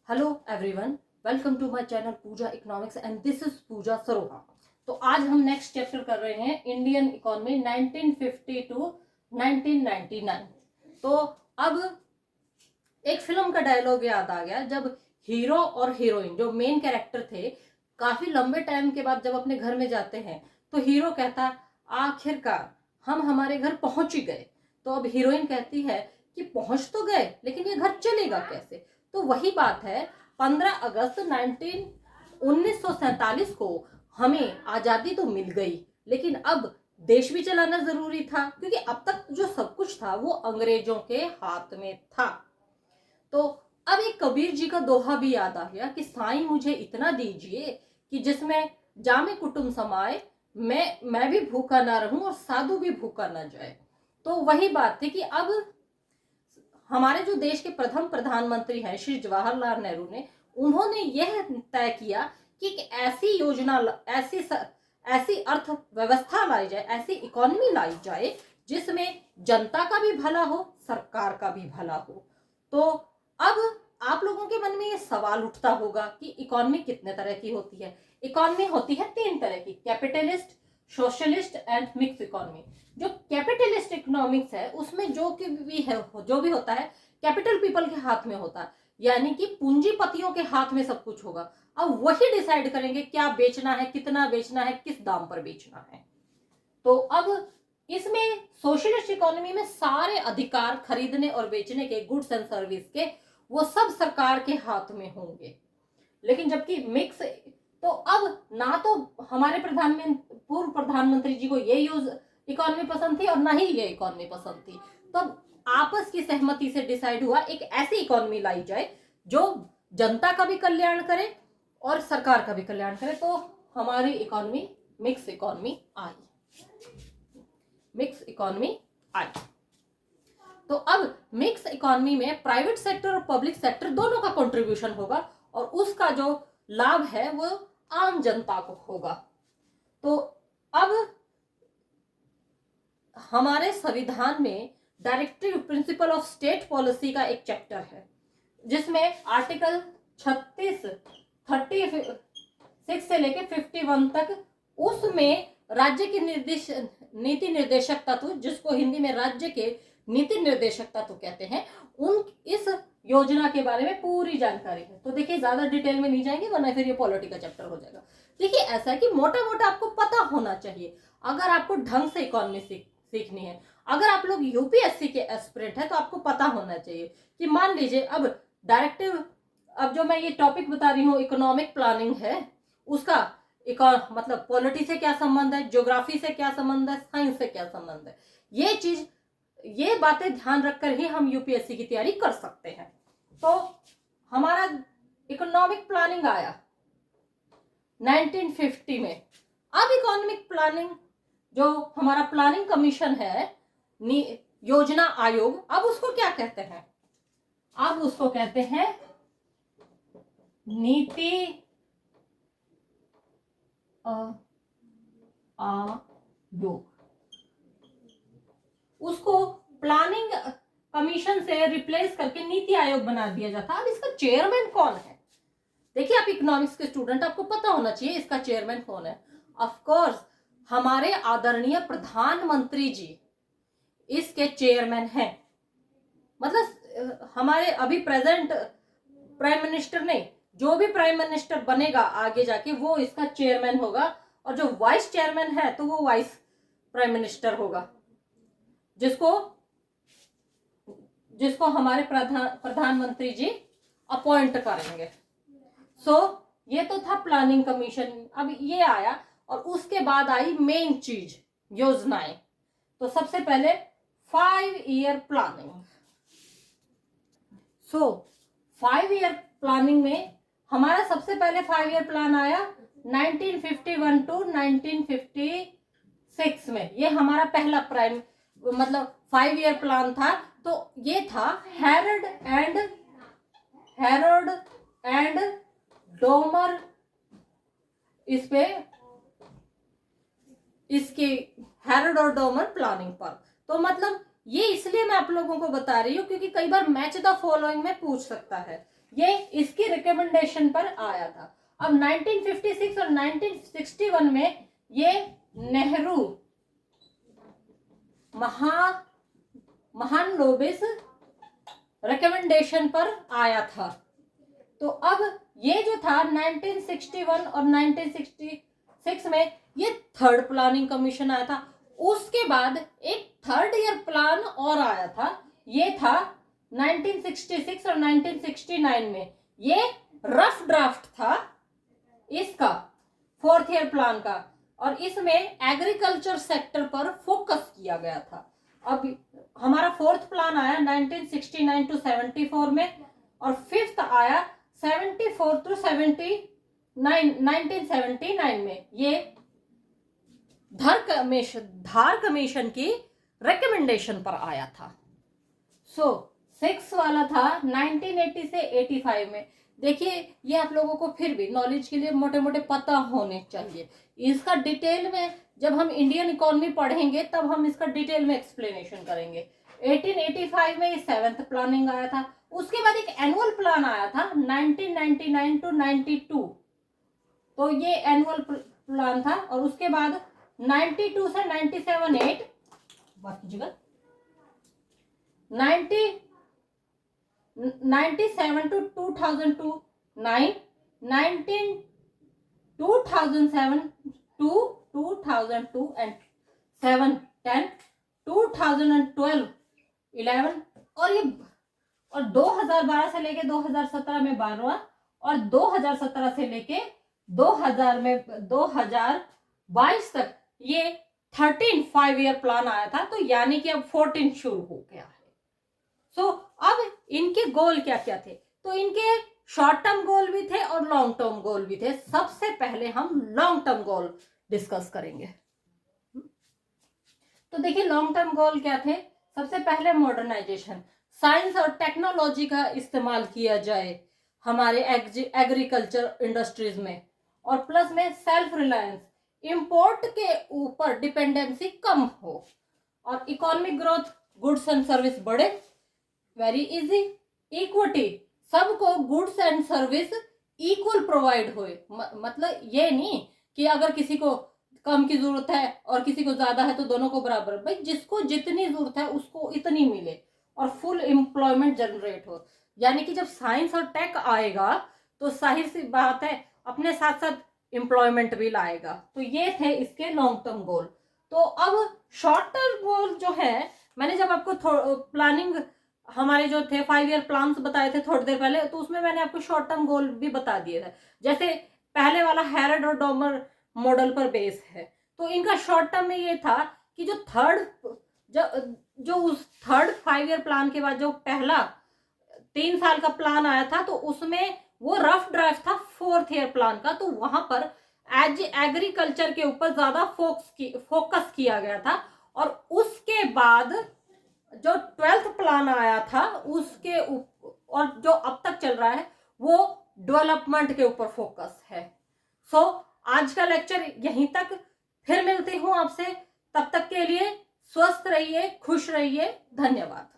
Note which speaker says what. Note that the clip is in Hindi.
Speaker 1: Hello everyone, welcome to my channel Pooja economics and this is Pooja Saroha. तो आज हम नेक्स्ट चैप्टर कर रहे हैं इंडियन इकोनॉमी 1950 टू 1999। तो अब एक फिल्म का डायलॉग याद आ गया, जब हीरो और हीरोइन जो मेन कैरेक्टर थे काफी लंबे टाइम के बाद जब अपने घर में जाते हैं तो हीरो कहता आखिरकार हम हमारे घर पहुंच ही गए। तो अब हीरोइन कहती है कि पहुंच तो गए लेकिन ये घर चलेगा कैसे। तो वही बात है, 15 अगस्त 1947 को हमें आजादी तो मिल गई लेकिन अब देश भी चलाना जरूरी था, क्योंकि अब तक जो सब कुछ था वो अंग्रेजों के हाथ में था। तो अब एक कबीर जी का दोहा भी याद आ गया कि साईं मुझे इतना दीजिए कि जिसमें जामे कुटुंब समाए, मैं भी भूखा ना रहूं और साधु भी भूखा ना जाए। तो वही बात थी कि अब हमारे जो देश के प्रथम प्रधानमंत्री हैं श्री जवाहरलाल नेहरू ने, उन्होंने यह तय किया कि एक ऐसी योजना, ऐसी अर्थव्यवस्था लाई जाए, ऐसी इकोनॉमी लाई जाए जिसमें जनता का भी भला हो, सरकार का भी भला हो। तो अब आप लोगों के मन में ये सवाल उठता होगा कि इकोनॉमी कितने तरह की होती है। इकोनॉमी होती है 3 तरह की, capitalist, socialist and mix economy. जो कैपिटलिस्ट इकोनॉमिक्स है उसमें जो भी होता है कैपिटल पीपल के हाथ में होता है, यानी कि पूंजीपतियों के हाथ में सब कुछ होगा। अब वही डिसाइड करेंगे क्या बेचना है, कितना बेचना है, किस दाम पर बेचना है। तो अब इसमें सोशलिस्ट इकोनॉमी में सारे अधिकार खरीदने और बेचने के, गुड्स एंड सर्विस के, वो सब सरकार के हाथ में होंगे। लेकिन जबकि मिक्स, तो अब ना तो हमारे पूर्व प्रधानमंत्री जी को ये इकोनॉमी पसंद थी और ना ही ये इकोनॉमी पसंद थी। तो आपस की सहमति से डिसाइड हुआ एक ऐसी इकोनॉमी लाई जाए जो जनता का भी कल्याण करे और सरकार का भी कल्याण करे। तो हमारी इकोनॉमी मिक्स इकोनॉमी आई। तो अब मिक्स इकोनॉमी में प्राइवेट सेक्टर और पब्लिक सेक्टर दोनों का कंट्रीब्यूशन होगा और उसका जो लाभ है वो आम जनता को होगा। तो अब हमारे संविधान में directive principle of state policy का एक चैप्टर है जिसमें आर्टिकल 36 से लेके 51 तक, उसमें राज्य के नीति निर्देशक तत्व, जिसको हिंदी में राज्य के नीति निर्देशक तत्व कहते हैं, उन इस योजना के बारे में पूरी जानकारी है। तो देखिए, ज्यादा डिटेल में नहीं जाएंगे वरना फिर ये पॉलिटी का चैप्टर हो जाएगा। देखिए, ऐसा है कि मोटा मोटा आपको पता होना चाहिए अगर आपको ढंग से इकोनॉमी सीखनी है। अगर आप लोग यूपीएससी के एस्पिरेंट है तो आपको पता होना चाहिए कि मान लीजिए अब डायरेक्टिव, अब जो मैं ये टॉपिक बता रही हूँ इकोनॉमिक प्लानिंग है, उसका मतलब पॉलिटी से क्या संबंध है, ज्योग्राफी से क्या संबंध है, साइंस से क्या संबंध है, ये बातें ध्यान रखकर ही हम यूपीएससी की तैयारी कर सकते हैं। तो हमारा इकोनॉमिक प्लानिंग आया 1950 में। अब इकोनॉमिक प्लानिंग, जो हमारा प्लानिंग कमीशन है, योजना आयोग, अब उसको क्या कहते हैं? अब उसको कहते हैं नीति आयोग। उसको प्लानिंग कमीशन से रिप्लेस करके नीति आयोग बना दिया जाता। अब इसका चेयरमैन कौन है? देखिए, आप इकोनॉमिक्स के स्टूडेंट, आपको पता होना चाहिए इसका चेयरमैन कौन है। ऑफ कोर्स हमारे आदरणीय प्रधानमंत्री जी इसके चेयरमैन हैं। मतलब हमारे अभी प्रेजेंट प्राइम मिनिस्टर नहीं, जो भी प्राइम मिनिस्टर बनेगा आगे जाके वो इसका चेयरमैन होगा, और जो वाइस चेयरमैन है तो वो वाइस प्राइम मिनिस्टर होगा, जिसको हमारे प्रधानमंत्री जी अपॉइंट करेंगे। ये तो था प्लानिंग कमीशन। अब ये आया और उसके बाद आई मेन चीज, योजनाएं। तो सबसे पहले 5 ईयर प्लानिंग। 5 ईयर प्लानिंग में हमारा सबसे पहले 5 ईयर प्लान आया 1951 टू 1956 में। ये हमारा पहला 5 ईयर प्लान था। तो ये था हैरोल्ड एंड डोमर, इसके हैरोल्ड और डोमर प्लानिंग पर। तो मतलब ये इसलिए मैं आप लोगों को बता रही हूँ क्योंकि कई बार मैच द फॉलोइंग में पूछ सकता है ये इसकी रिकमेंडेशन पर आया था। अब 1956 और 1961 में ये नेहरू महालनोबिस रिकमेंडेशन पर आया था। तो अब ये जो था 1961 और 1966 में ये थर्ड प्लानिंग कमीशन आया था। उसके बाद एक थर्ड ईयर प्लान और आया था, ये था 1966 और 1969 में। ये रफ ड्राफ्ट था इसका फोर्थ ईयर प्लान का, और इसमें एग्रीकल्चर सेक्टर पर फोकस किया गया था। अब हमारा फोर्थ प्लान आया 1969 टू 74 में, और फिफ्थ आया 74 टू 1979 में। ये धार कमीशन की रिकमेंडेशन पर आया था। सो 6 वाला था 1980 से 85 में। देखिए ये आप लोगों को फिर भी नॉलेज के लिए मोटे मोटे पता होने चाहिए। इसका डिटेल में जब हम इंडियन इकोनॉमी पढ़ेंगे तब हम इसका डिटेल में एक्सप्लेनेशन करेंगे। 1885 में ये 7th प्लानिंग आया था। उसके बाद एक एनुअल प्लान आया था 1999 टू 92, तो ये एनुअल प्लान था। और उसके बाद 92 से 97 बाकी जगह 97 टू 2002 9, 2007 टू 2002 एंड 7 10, 2012 11, और 2012 से लेके 2017 में 12वां, और 2017 से लेके 2022 तक ये 13 5 ईयर प्लान आया था। तो यानी कि अब 14 शुरू हो गया है। सो अब इनके गोल क्या क्या थे? तो इनके शॉर्ट टर्म गोल भी थे और लॉन्ग टर्म गोल भी थे। सबसे पहले हम लॉन्ग टर्म गोल डिस्कस करेंगे। तो देखिए लॉन्ग टर्म गोल क्या थे। सबसे पहले मॉडर्नाइजेशन, साइंस और टेक्नोलॉजी का इस्तेमाल किया जाए हमारे एग्रीकल्चर इंडस्ट्रीज में, और प्लस में सेल्फ रिलायंस, इंपोर्ट के ऊपर डिपेंडेंसी कम हो, और economic growth, goods and service बढ़े, वेरी इजी, इक्विटी, सबको goods and service equal provide होए। मतलब ये नहीं कि अगर किसी को कम की जरूरत है और किसी को ज्यादा है तो दोनों को बराबर, भाई जिसको जितनी जरूरत है उसको इतनी मिले, और फुल एम्प्लॉयमेंट जनरेट हो। यानी कि जब साइंस और टेक आएगा तो जाहिर सी बात है अपने साथ साथ एम्प्लॉयमेंट भी लाएगा। तो ये थे इसके लॉन्ग टर्म गोल। तो अब शॉर्ट टर्म गोल जो है, मैंने जब आपको प्लानिंग हमारे जो थे 5 ईयर प्लान बताए थे थोड़ी देर पहले, तो उसमें मैंने आपको शॉर्ट टर्म गोल भी बता दिए थे। जैसे पहले वाला हैरड और डॉमर मॉडल पर बेस है, तो इनका शॉर्ट टर्म में ये था कि जो उस थर्ड 5 ईयर प्लान के बाद जो पहला 3 साल का प्लान आया था, तो उसमें वो रफ ड्राफ्ट था 4th ईयर प्लान का। तो वहां पर एग्रीकल्चर के ऊपर ज्यादा फोकस किया गया था। और उसके बाद जो 12th प्लान आया था उसके और जो अब तक चल रहा है वो डेवलपमेंट के ऊपर फोकस है। सो आज का लेक्चर यहीं तक, फिर मिलती हूं आपसे। तब तक के लिए स्वस्थ रहिए, खुश रहिए, धन्यवाद।